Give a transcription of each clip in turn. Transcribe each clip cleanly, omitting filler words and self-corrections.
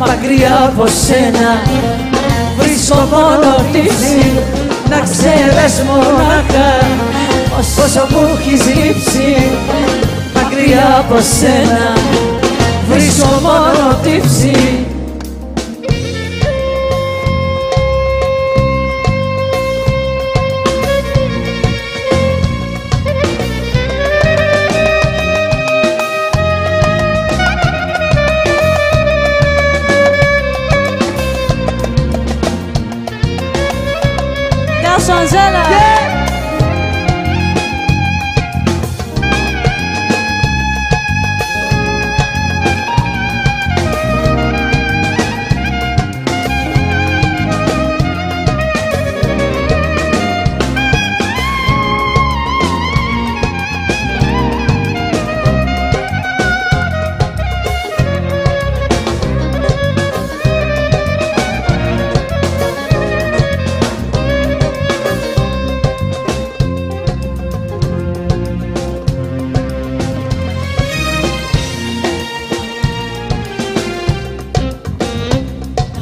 μακριά από σένα βρίσκω μόνο λύση. Να ξέρεις μονάχα πόσο μου έχεις λείψει. Μακριά από σένα βρίσκω μόνο τύψη. Γεια σου Αντζέλα!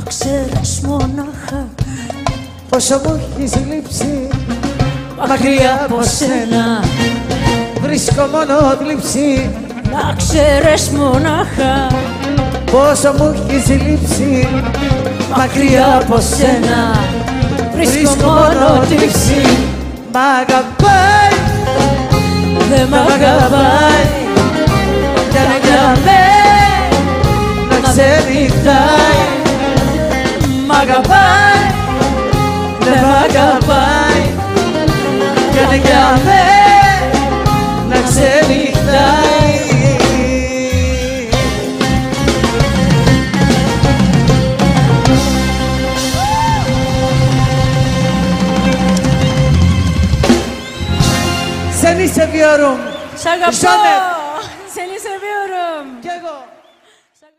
Ξέρεις μονάχα πόσο μου έχεις λείψει. Μακριά από σένα βρίσκω μόνο θλίψη. Να ξέρεις μονάχα πόσο μου έχεις λείψει. Μακριά από σένα βρίσκω μόνο θλίψη. Μ' αγαπάει, δεν μ' αγαπάει. κι αν για μένα ξενυχτάει. Μ' αγαπάει, δεν μ' αγαπάει. Κι αν για μένα ξενυχτάει. Σ' είσαι βιωρούμ. Σ' αγαπώ.